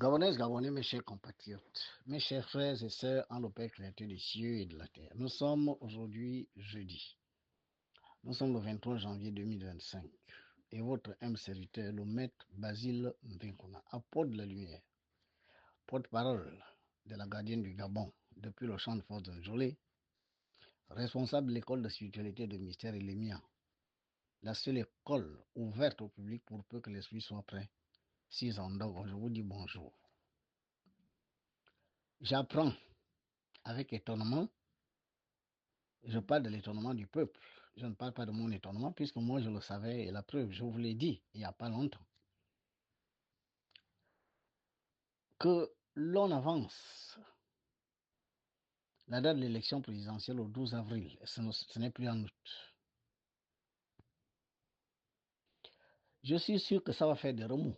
Gabonaises, Gabonais, mes chers compatriotes, mes chers frères et sœurs en le Père créateur des cieux et de la terre. Nous sommes aujourd'hui jeudi. Nous sommes le 23 janvier 2025. Et votre humble serviteur, le maître Basile Mbenkuna, apporte de la lumière, porte-parole de la gardienne du Gabon depuis le champ de force de Njolé, responsable de l'école de spiritualité de mystère et Lémia, la seule école ouverte au public pour peu que l'esprit soit prêt. 6 ans d'or, je vous dis bonjour. J'apprends avec étonnement. Je parle de l'étonnement du peuple. Je ne parle pas de mon étonnement puisque moi je le savais et la preuve, je vous l'ai dit il n'y a pas longtemps. Que l'on avance la date de l'élection présidentielle au 12 avril, ce n'est plus en août. Je suis sûr que ça va faire des remous.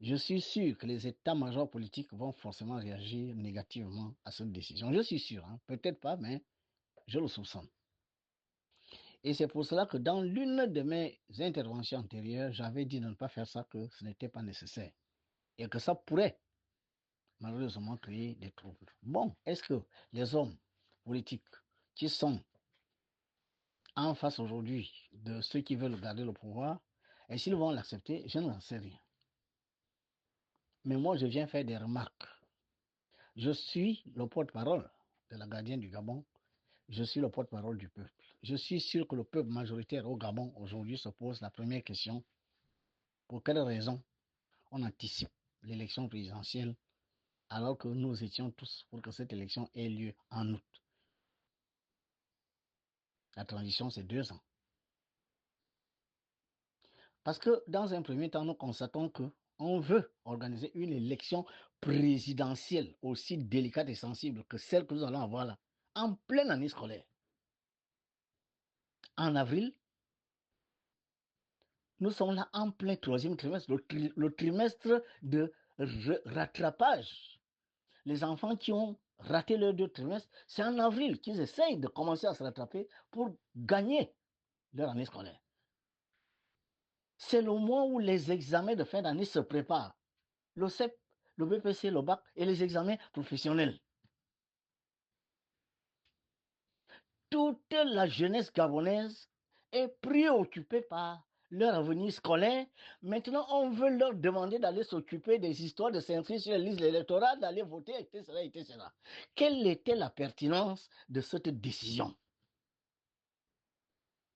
Je suis sûr que les états-majors politiques vont forcément réagir négativement à cette décision. Je suis sûr, hein? Peut-être pas, mais je le soupçonne. Et c'est pour cela que dans l'une de mes interventions antérieures, j'avais dit de ne pas faire ça, que ce n'était pas nécessaire. Et que ça pourrait malheureusement créer des troubles. Bon, est-ce que les hommes politiques qui sont en face aujourd'hui de ceux qui veulent garder le pouvoir, et s'ils vont l'accepter, je n'en sais rien. Mais moi, je viens faire des remarques. Je suis le porte-parole de la gardienne du Gabon. Je suis le porte-parole du peuple. Je suis sûr que le peuple majoritaire au Gabon aujourd'hui se pose la première question. Pour quelle raison on anticipe l'élection présidentielle alors que nous étions tous pour que cette élection ait lieu en août? La transition, c'est 2 ans. Parce que dans un premier temps, nous constatons qu'on veut organiser une élection présidentielle aussi délicate et sensible que celle que nous allons avoir là, en pleine année scolaire. En avril, nous sommes là en plein troisième trimestre, le trimestre de rattrapage. Les enfants qui ont raté leurs 2 trimestres, c'est en avril qu'ils essayent de commencer à se rattraper pour gagner leur année scolaire. C'est le mois où les examens de fin d'année se préparent. Le CEP, le BPC, le bac et les examens professionnels. Toute la jeunesse gabonaise est préoccupée par leur avenir scolaire. Maintenant, on veut leur demander d'aller s'occuper des histoires, de s'inscrire sur les listes électorales, d'aller voter, etc., etc. Quelle était la pertinence de cette décision?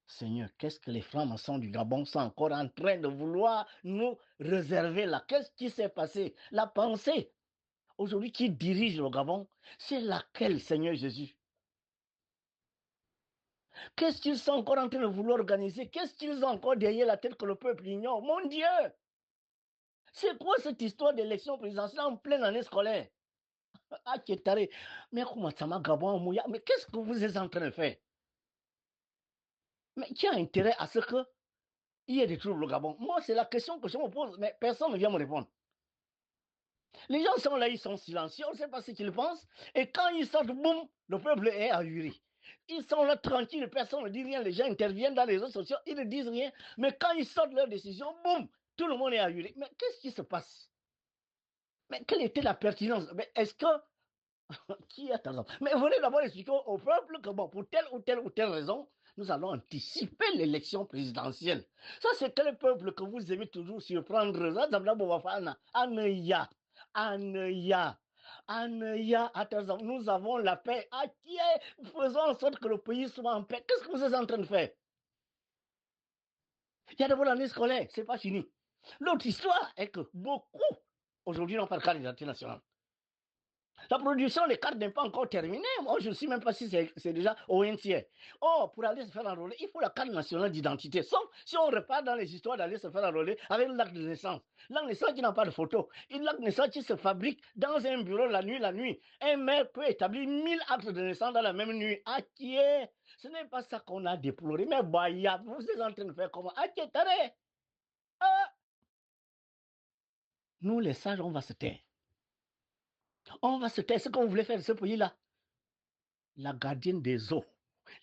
Seigneur, qu'est-ce que les francs-maçons du Gabon sont encore en train de vouloir nous réserver là? Qu'est-ce qui s'est passé? La pensée aujourd'hui qui dirige le Gabon, c'est laquelle, Seigneur Jésus? Qu'est-ce qu'ils sont encore en train de vouloir organiser? Qu'est-ce qu'ils ont encore derrière la tête que le peuple ignore? Mon Dieu! C'est quoi cette histoire d'élection présidentielle en pleine année scolaire? Ah, Kétaré, mais comment ça m'a Gabon Mouya? Mais qu'est-ce que vous êtes en train de faire? Mais qui a intérêt à ce qu'il y ait des troubles au Gabon? Moi, c'est la question que je me pose, mais personne ne vient me répondre. Les gens sont là, ils sont silencieux, on ne sait pas ce qu'ils pensent. Et quand ils sortent, boum, le peuple est ahuri. Ils sont là tranquilles, personne ne dit rien, les gens interviennent dans les réseaux sociaux, ils ne disent rien. Mais quand ils sortent leur décision, boum, tout le monde est ahuri. Mais qu'est-ce qui se passe? Mais quelle était la pertinence? Mais est-ce que... Qui a raison? Mais venez d'abord expliquer au peuple que bon, pour telle ou telle ou telle raison, nous allons anticiper l'élection présidentielle. Ça, c'est quel peuple que vous aimez toujours surprendre? Aneya, Aneya, Aneya, attention, nous avons la paix. Faisons en sorte que le pays soit en paix. Qu'est-ce que vous êtes en train de faire? Il y a d'abord l'année scolaire, c'est pas fini. L'autre histoire est que beaucoup, aujourd'hui, n'ont pas de candidature nationale. La production des cartes n'est pas encore terminée. Moi, je ne sais même pas si c'est déjà au NCA. Oh, pour aller se faire enrôler, il faut la carte nationale d'identité. Sauf si on repart dans les histoires d'aller se faire enrôler avec l'acte de naissance. L'acte de naissance qui n'a pas de photo. L'acte de naissance qui se fabrique dans un bureau la nuit. Un maire peut établir 1000 actes de naissance dans la même nuit. Ce n'est pas ça qu'on a déploré. Mais Baya, vous êtes en train de faire comment? Nous, les sages, on va se taire. On va se taire. Ce qu'on voulait faire de ce pays-là. La gardienne des eaux,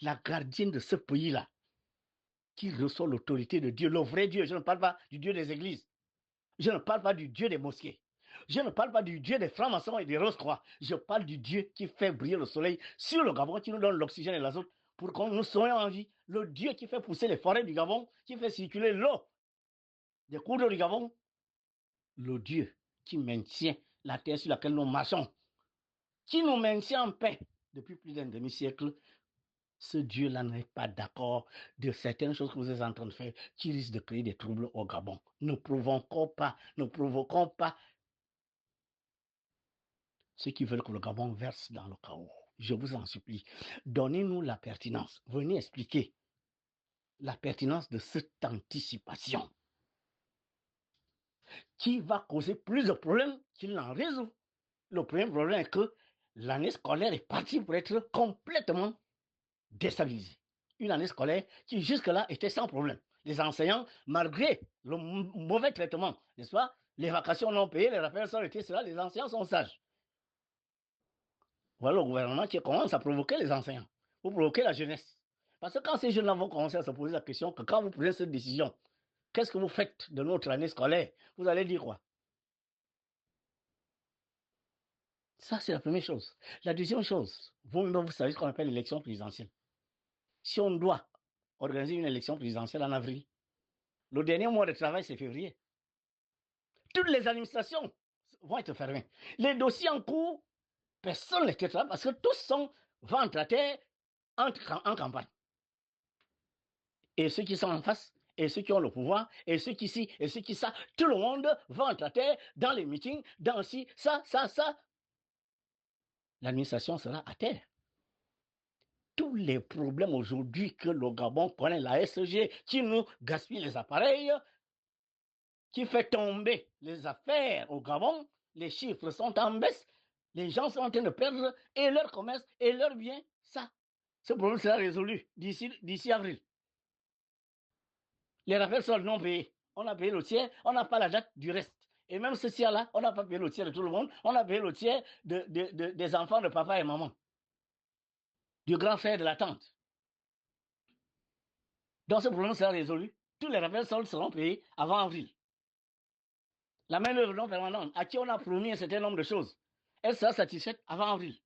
la gardienne de ce pays-là, qui reçoit l'autorité de Dieu, le vrai Dieu, je ne parle pas du Dieu des églises. Je ne parle pas du Dieu des mosquées. Je ne parle pas du Dieu des francs-maçons et des Rose-Croix. Je parle du Dieu qui fait briller le soleil sur le Gabon, qui nous donne l'oxygène et l'azote pour que nous soyons en vie. Le Dieu qui fait pousser les forêts du Gabon, qui fait circuler l'eau des cours d'eau du Gabon. Le Dieu qui maintient la terre sur laquelle nous marchons, qui nous maintient en paix depuis plus d'un demi-siècle. Ce Dieu-là n'est pas d'accord de certaines choses que vous êtes en train de faire qui risquent de créer des troubles au Gabon. Ne provoquons pas ceux qui veulent que le Gabon verse dans le chaos. Je vous en supplie, donnez-nous la pertinence. Venez expliquer la pertinence de cette anticipation qui va causer plus de problèmes qu'il n'en résout. Le premier problème est que l'année scolaire est partie pour être complètement déstabilisée. Une année scolaire qui jusque-là était sans problème. Les enseignants, malgré le mauvais traitement, n'est-ce pas, les vacations non payées, les rappels sont été cela, les enseignants sont sages. Voilà le gouvernement qui commence à provoquer les enseignants, pour provoquer la jeunesse. Parce que quand ces jeunes-là vont commencer à se poser la question que quand vous prenez cette décision, qu'est-ce que vous faites de notre année scolaire? Vous allez dire quoi? Ça, c'est la première chose. La deuxième chose, vous savez ce qu'on appelle l'élection présidentielle. Si on doit organiser une élection présidentielle en avril, le dernier mois de travail, c'est février. Toutes les administrations vont être fermées. Les dossiers en cours, personne ne les traitera parce que tous sont ventre à terre en campagne. Et ceux qui sont en face, et ceux qui ont le pouvoir, et ceux qui ci, et ceux qui ça, tout le monde ventre à terre dans les meetings, dans ci, ça. L'administration sera à terre. Tous les problèmes aujourd'hui que le Gabon connaît, la SG, qui nous gaspille les appareils, qui fait tomber les affaires au Gabon, les chiffres sont en baisse, les gens sont en train de perdre et leur commerce et leurs biens. Ça, ce problème sera résolu d'ici avril. Les rappels sont non payés. On a payé le tiers, on n'a pas la date du reste. Et même ce tiers-là, on n'a pas payé le tiers de tout le monde, on a payé le tiers des enfants de papa et maman, du grand frère de la tante. Donc ce problème sera résolu. Tous les rappels seront payés avant avril. La main-d'œuvre non permanente, à qui on a promis un certain nombre de choses, elle sera satisfaite avant avril.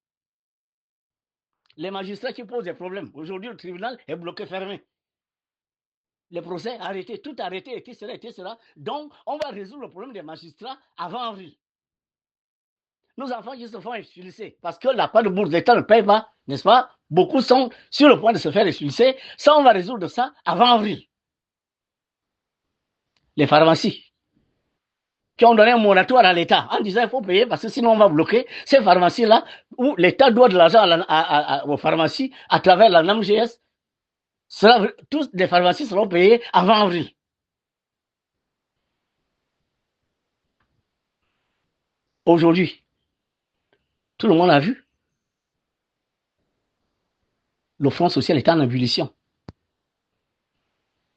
Les magistrats qui posent des problèmes, aujourd'hui le tribunal est bloqué, fermé. Les procès arrêtés, tout arrêté, etc. Donc, on va résoudre le problème des magistrats avant avril. Nos enfants qui se font expulser parce que la part de bourse, l'État ne paye pas, n'est-ce pas? Beaucoup sont sur le point de se faire expulser. Ça, on va résoudre ça avant avril. Les pharmacies qui ont donné un moratoire à l'État en disant qu'il faut payer parce que sinon on va bloquer ces pharmacies-là où l'État doit de l'argent aux pharmacies à travers la NAMGS. Tous les pharmacies seront payées avant avril. Aujourd'hui, tout le monde a vu, le Front social est en ébullition.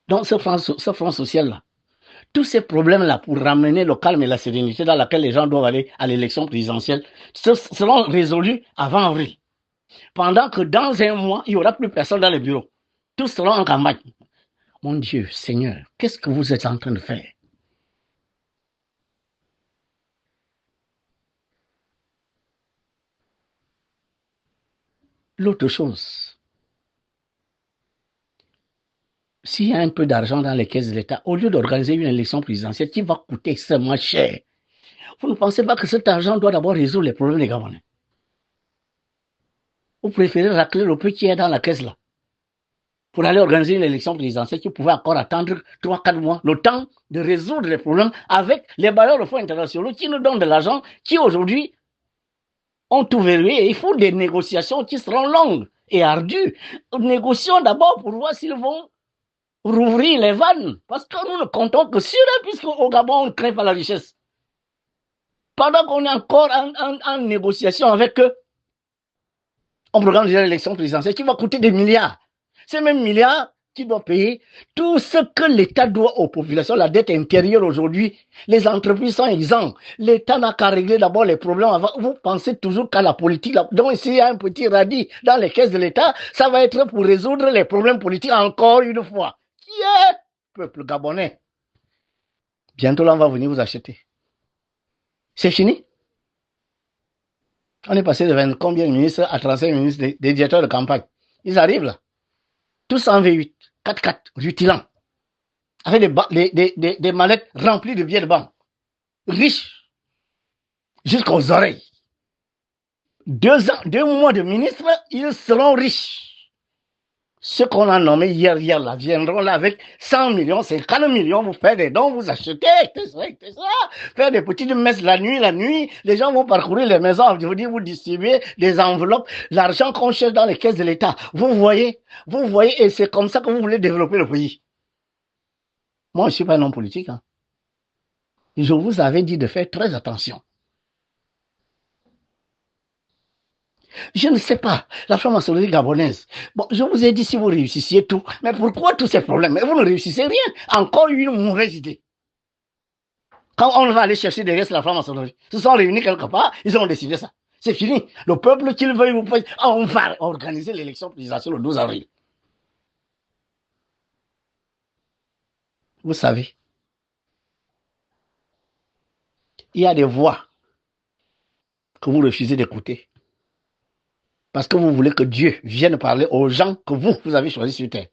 Donc ce front social-là, tous ces problèmes-là pour ramener le calme et la sérénité dans laquelle les gens doivent aller à l'élection présidentielle seront résolus avant avril. Pendant que dans un mois, il n'y aura plus personne dans les bureaux. Tous seront en campagne. Mon Dieu, Seigneur, qu'est-ce que vous êtes en train de faire? L'autre chose, s'il y a un peu d'argent dans les caisses de l'État, au lieu d'organiser une élection présidentielle qui va coûter extrêmement cher, vous ne pensez pas que cet argent doit d'abord résoudre les problèmes des Gabonais? Vous préférez racler le peu qui est dans la caisse là pour aller organiser une élection présidentielle qui pouvait encore attendre 3-4 mois, le temps de résoudre les problèmes avec les bailleurs de fonds internationaux qui nous donnent de l'argent, qui aujourd'hui ont tout verrouillé. Et il faut des négociations qui seront longues et ardues. Négocions d'abord pour voir s'ils vont rouvrir les vannes. Parce que nous ne comptons que sur eux, puisqu'au Gabon, on ne crée pas la richesse. Pendant qu'on est encore en négociation avec eux, on programme déjà l'élection présidentielle qui va coûter des milliards. Ces mêmes milliards qui doivent payer tout ce que l'État doit aux populations, la dette intérieure aujourd'hui. Les entreprises sont exemptes. L'État n'a qu'à régler d'abord les problèmes avant. Vous pensez toujours qu'à la politique. Donc s'il y a un petit radis dans les caisses de l'État, ça va être pour résoudre les problèmes politiques encore une fois. Qui est le peuple gabonais? Bientôt, là, on va venir vous acheter. C'est fini. On est passé de 20 combien de ministres à 35 ministres des directeurs de campagne. Ils arrivent là. Tous en V8, 4x4, rutilants, avec des mallettes remplies de billets de banque. Riches, jusqu'aux oreilles. 2 mois de ministre, ils seront riches. Ceux qu'on a nommés hier là, viendront là avec 100 millions, 50 millions, vous faites des dons, vous achetez, faire des petites messes la nuit, les gens vont parcourir les maisons, vous distribuer des enveloppes, l'argent qu'on cherche dans les caisses de l'État. Vous voyez, et c'est comme ça que vous voulez développer le pays. Moi, je ne suis pas un homme politique. Hein. Je vous avais dit de faire très attention. Je ne sais pas, la franc-maçonnerie gabonaise. Bon, je vous ai dit si vous réussissiez tout, mais pourquoi tous ces problèmes? Mais vous ne réussissez rien. Encore une mauvaise idée. Quand on va aller chercher des restes de la franc-maçonnerie, ils se sont réunis quelque part, ils ont décidé ça. C'est fini. Le peuple qu'il veuille ou pas, on va organiser l'élection présidentielle le 12 avril. Vous savez, il y a des voix que vous refusez d'écouter. Parce que vous voulez que Dieu vienne parler aux gens que vous avez choisis sur terre.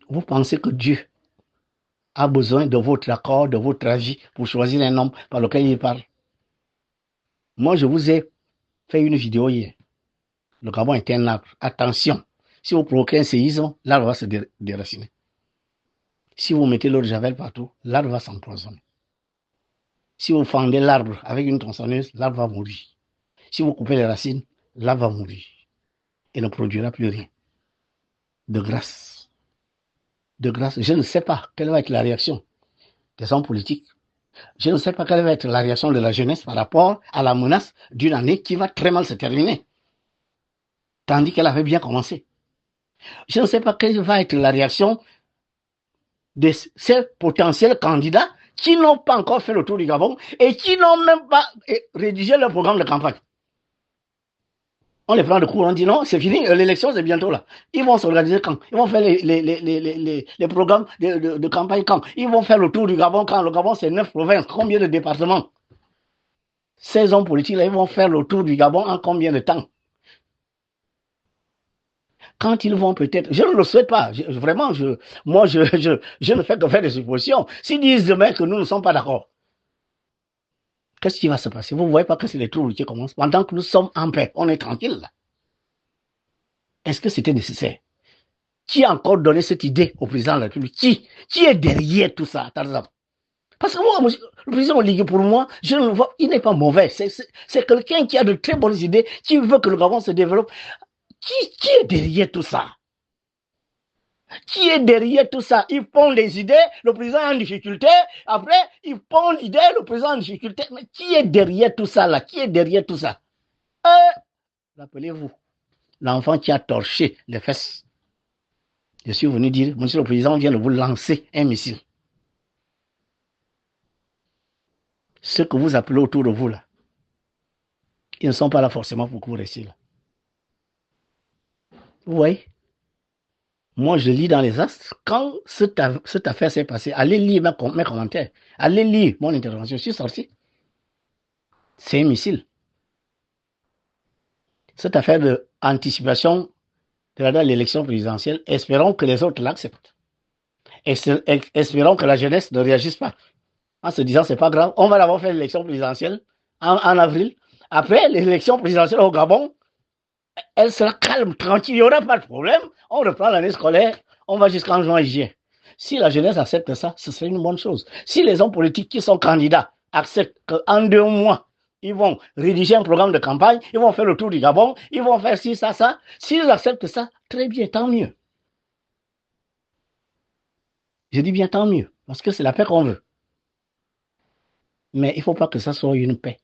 Vous pensez que Dieu a besoin de votre accord, de votre avis pour choisir un homme par lequel il parle. Moi, je vous ai fait une vidéo hier. Le Gabon est un arbre. Attention, si vous provoquez un séisme, l'arbre va se déraciner. Si vous mettez l'eau de javel partout, l'arbre va s'empoisonner. Si vous fendez l'arbre avec une tronçonneuse, l'arbre va mourir. Si vous coupez les racines, l'arbre va mourir et ne produira plus rien. De grâce, je ne sais pas quelle va être la réaction des hommes politiques. Je ne sais pas quelle va être la réaction de la jeunesse par rapport à la menace d'une année qui va très mal se terminer, tandis qu'elle avait bien commencé. Je ne sais pas quelle va être la réaction de ces potentiels candidats qui n'ont pas encore fait le tour du Gabon et qui n'ont même pas rédigé leur programme de campagne. On les prend de court, on dit non, c'est fini, l'élection c'est bientôt là. Ils vont s'organiser quand? Ils vont faire les programmes de campagne quand? Ils vont faire le tour du Gabon quand? Le Gabon c'est 9 provinces, combien de départements? Ces hommes politiques là, ils vont faire le tour du Gabon en combien de temps? Quand ils vont peut-être, je ne le souhaite pas, vraiment, moi je ne fais que faire des suppositions. S'ils disent demain que nous ne sommes pas d'accord, qu'est-ce qui va se passer? Vous ne voyez pas que c'est les troubles qui commencent pendant que nous sommes en paix, on est tranquille là. Est-ce que c'était nécessaire? Qui a encore donné cette idée au président de la République? Qui est derrière tout ça? Parce que moi, le président Oligui, pour moi, je ne le vois, il n'est pas mauvais. C'est quelqu'un qui a de très bonnes idées, qui veut que le Gabon se développe. Qui est derrière tout ça? Qui est derrière tout ça? Ils font des idées, le président est en difficulté. Après, ils font l'idée, le président est en difficulté. Mais qui est derrière tout ça là? Qui est derrière tout ça? Rappelez-vous, l'enfant qui a torché les fesses. Je suis venu dire, monsieur le président vient de vous lancer un missile. Ceux que vous appelez autour de vous là, ils ne sont pas là forcément pour que vous restiez là. Vous voyez? Moi, je lis dans les astres. Quand cette affaire s'est passée, allez lire mes commentaires. Allez lire mon intervention. Je suis sorti. C'est un missile. Cette affaire d'anticipation de l'élection présidentielle, espérons que les autres l'acceptent. Espérons que la jeunesse ne réagisse pas. En se disant, c'est pas grave, on va d'abord faire l'élection présidentielle en avril. Après, l'élection présidentielle au Gabon, elle sera calme, tranquille, il n'y aura pas de problème. On reprend l'année scolaire, on va jusqu'en juin et juillet. Si la jeunesse accepte ça, ce serait une bonne chose. Si les hommes politiques qui sont candidats acceptent qu'en 2 mois, ils vont rédiger un programme de campagne, ils vont faire le tour du Gabon, ils vont faire ci, ça, ça. S'ils acceptent ça, très bien, tant mieux. Je dis bien tant mieux, parce que c'est la paix qu'on veut. Mais il ne faut pas que ça soit une paix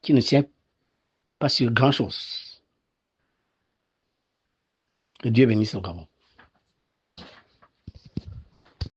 qui ne tient pas sur grand-chose. Que Dieu bénisse au Gabon.